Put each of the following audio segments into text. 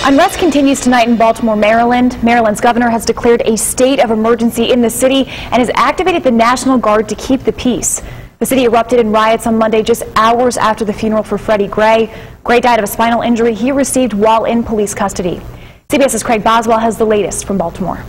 Unrest continues tonight in Baltimore, Maryland. Maryland's governor has declared a state of emergency in the city and has activated the National Guard to keep the peace. The city erupted in riots on Monday just hours after the funeral for Freddie Gray. Gray died of a spinal injury he received while in police custody. CBS's Craig Boswell has the latest from Baltimore.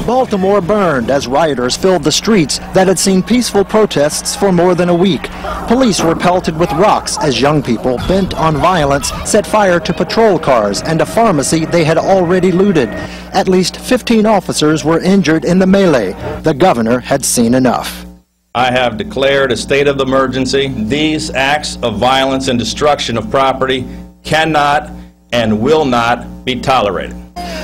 Baltimore burned as rioters filled the streets that had seen peaceful protests for more than a week. Police were pelted with rocks as young people, bent on violence, set fire to patrol cars and a pharmacy they had already looted. At least 15 officers were injured in the melee. The governor had seen enough. I have declared a state of emergency. These acts of violence and destruction of property cannot and will not be tolerated.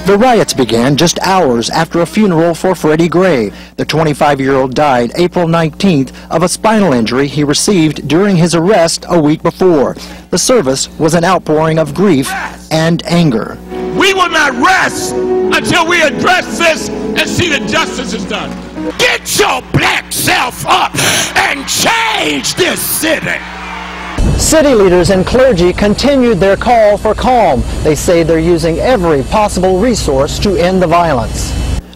The riots began just hours after a funeral for Freddie Gray. The 25-year-old died April 19th of a spinal injury he received during his arrest a week before. The service was an outpouring of grief and anger. We will not rest until we address this and see that justice is done. Get your black self up and change this city. City leaders and clergy continued their call for calm. They say they're using every possible resource to end the violence.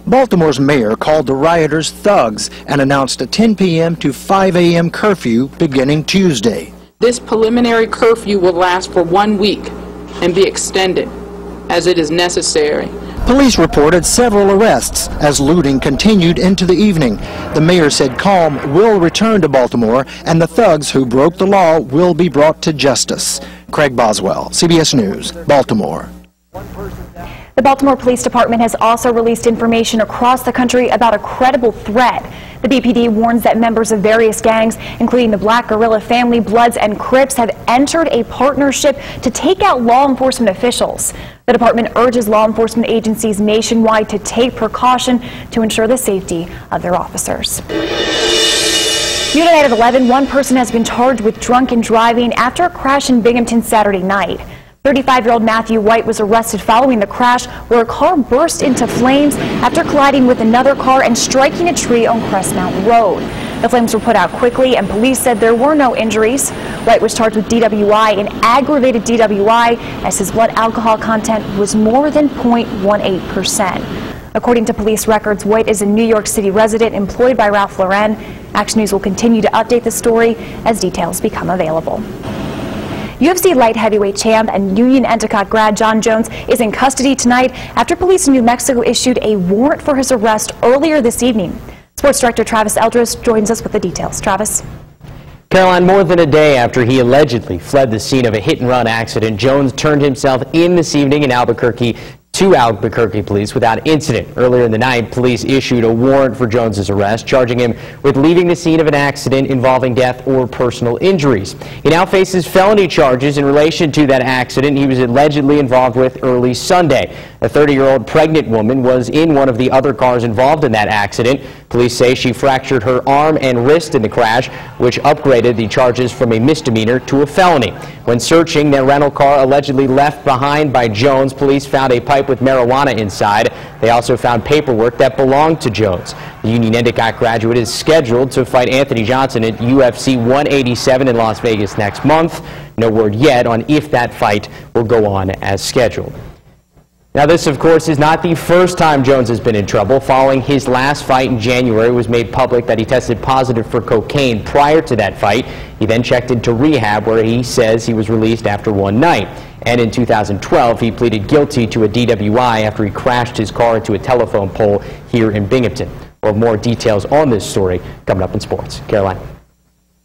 Baltimore's mayor called the rioters thugs and announced a 10 p.m. to 5 a.m. curfew beginning Tuesday. This preliminary curfew will last for 1 week and be extended as it is necessary. Police reported several arrests as looting continued into the evening. The mayor said calm will return to Baltimore and the thugs who broke the law will be brought to justice. Craig Boswell, CBS News, Baltimore. The Baltimore Police Department has also released information across the country about a credible threat. The BPD warns that members of various gangs, including the Black Guerrilla Family, Bloods, and Crips, have entered a partnership to take out law enforcement officials. The department urges law enforcement agencies nationwide to take precaution to ensure the safety of their officers. New tonight at 11, one person has been charged with drunken driving after a crash in Binghamton Saturday night. 35-year-old Matthew White was arrested following the crash where a car burst into flames after colliding with another car and striking a tree on Crest Mountain Road. The flames were put out quickly and police said there were no injuries. White was charged with DWI and aggravated DWI as his blood alcohol content was more than 0.18%. According to police records, White is a New York City resident employed by Ralph Lauren. Action News will continue to update the story as details become available. UFC light heavyweight champ and Union Endicott grad John Jones is in custody tonight after police in New Mexico issued a warrant for his arrest earlier this evening. Sports director Travis Eldridge joins us with the details. Travis. Caroline, more than a day after he allegedly fled the scene of a hit-and-run accident, Jones turned himself in this evening in Albuquerque to Albuquerque police without incident. Earlier in the night, police issued a warrant for Jones's arrest, charging him with leaving the scene of an accident involving death or personal injuries. He now faces felony charges in relation to that accident he was allegedly involved with early Sunday. A 30-year-old pregnant woman was in one of the other cars involved in that accident. Police say she fractured her arm and wrist in the crash, which upgraded the charges from a misdemeanor to a felony. When searching their rental car allegedly left behind by Jones, police found a pipe with marijuana inside. They also found paperwork that belonged to Jones. The Union Endicott graduate is scheduled to fight Anthony Johnson at UFC 187 in Las Vegas next month. No word yet on if that fight will go on as scheduled. Now, this, of course, is not the first time Jones has been in trouble. Following his last fight in January, it was made public that he tested positive for cocaine prior to that fight. He then checked into rehab, where he says he was released after one night. And in 2012, he pleaded guilty to a DWI after he crashed his car into a telephone pole here in Binghamton. We'll have more details on this story coming up in sports. Caroline.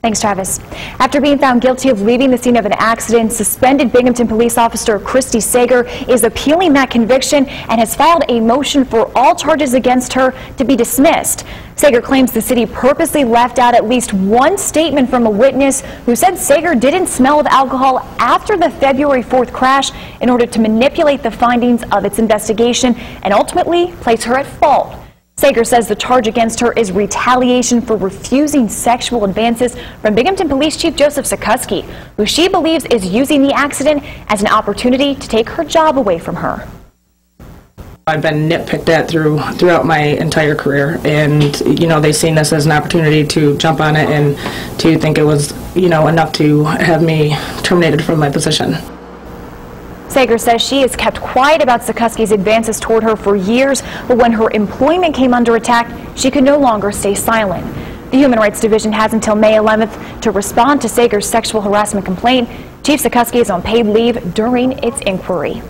Thanks, Travis. After being found guilty of leaving the scene of an accident, suspended Binghamton police officer Christy Sager is appealing that conviction and has filed a motion for all charges against her to be dismissed. Sager claims the city purposely left out at least one statement from a witness who said Sager didn't smell of alcohol after the February 4th crash in order to manipulate the findings of its investigation and ultimately place her at fault. Sager says the charge against her is retaliation for refusing sexual advances from Binghamton Police Chief Joseph Sikorsky, who she believes is using the accident as an opportunity to take her job away from her. I've been nitpicked at throughout my entire career, and they've seen this as an opportunity to jump on it and to think it was enough to have me terminated from my position. Sager says she has kept quiet about Sikorsky's advances toward her for years, but when her employment came under attack, she could no longer stay silent. The Human Rights Division has until May 11th to respond to Sager's sexual harassment complaint. Chief Sikorsky is on paid leave during its inquiry.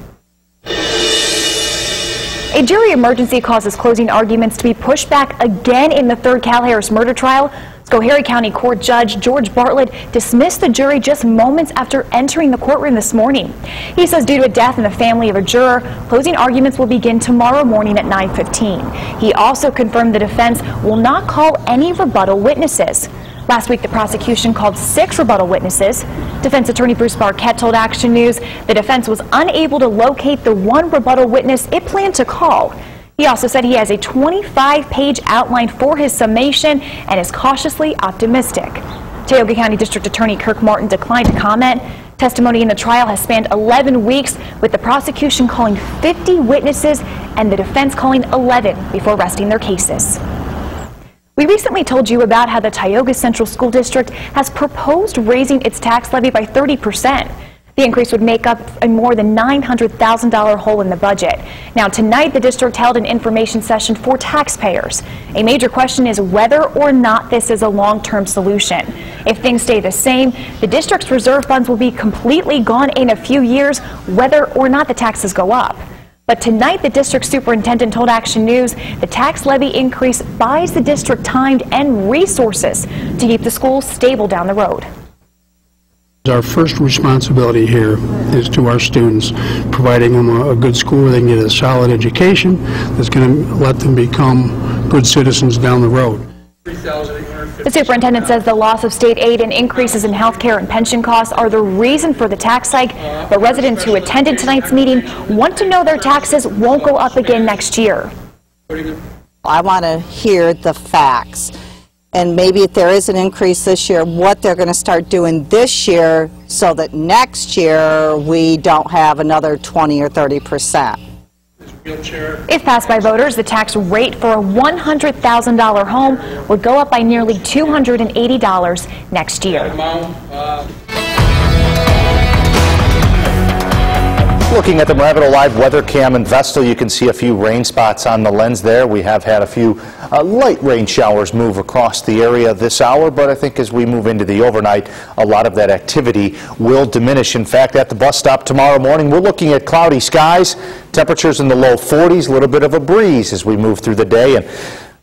A jury emergency causes closing arguments to be pushed back again in the third Cal Harris murder trial. Schoharie County Court Judge George Bartlett dismissed the jury just moments after entering the courtroom this morning. He says due to a death in the family of a juror, closing arguments will begin tomorrow morning at 9:15. He also confirmed the defense will not call any rebuttal witnesses. Last week, the prosecution called 6 rebuttal witnesses. Defense attorney Bruce Barquette told Action News the defense was unable to locate the one rebuttal witness it planned to call. He also said he has a 25-page outline for his summation and is cautiously optimistic. Tioga County District Attorney Kirk Martin declined to comment. Testimony in the trial has spanned 11 weeks, with the prosecution calling 50 witnesses and the defense calling 11 before resting their cases. We recently told you about how the Tioga Central School District has proposed raising its tax levy by 30%. The increase would make up a more than $900,000 hole in the budget. Now, tonight, the district held an information session for taxpayers. A major question is whether or not this is a long-term solution. If things stay the same, the district's reserve funds will be completely gone in a few years, whether or not the taxes go up. But tonight, the district superintendent told Action News the tax levy increase buys the district time and resources to keep the schools stable down the road. Our first responsibility here is to our students, providing them a good school where they can get a solid education that's going to let them become good citizens down the road. The superintendent says the loss of state aid and increases in health care and pension costs are the reason for the tax hike, but residents who attended tonight's meeting want to know their taxes won't go up again next year. I want to hear the facts. And maybe if there is an increase this year, what they're going to start doing this year so that next year we don't have another 20 or 30%. If passed by voters, the tax rate for a $100,000 home would go up by nearly $280 next year. Looking at the Rabbit Live weather cam in Vestal, you can see a few rain spots on the lens there. We have had a few light rain showers move across the area this hour, but I think as we move into the overnight, a lot of that activity will diminish. In fact, at the bus stop tomorrow morning, we're looking at cloudy skies, temperatures in the low 40s, a little bit of a breeze as we move through the day. And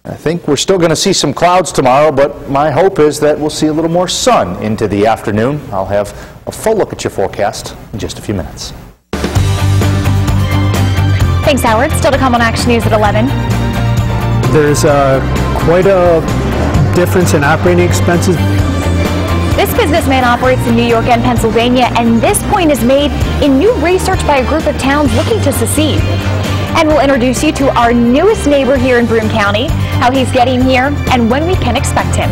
I think we're still going to see some clouds tomorrow, but my hope is that we'll see a little more sun into the afternoon. I'll have a full look at your forecast in just a few minutes. Thanks, Howard. Still to come on Action News at 11. There's quite a difference in operating expenses. This businessman operates in New York and Pennsylvania, and this point is made in new research by a group of towns looking to secede. And we'll introduce you to our newest neighbor here in Broome County, how he's getting here, and when we can expect him.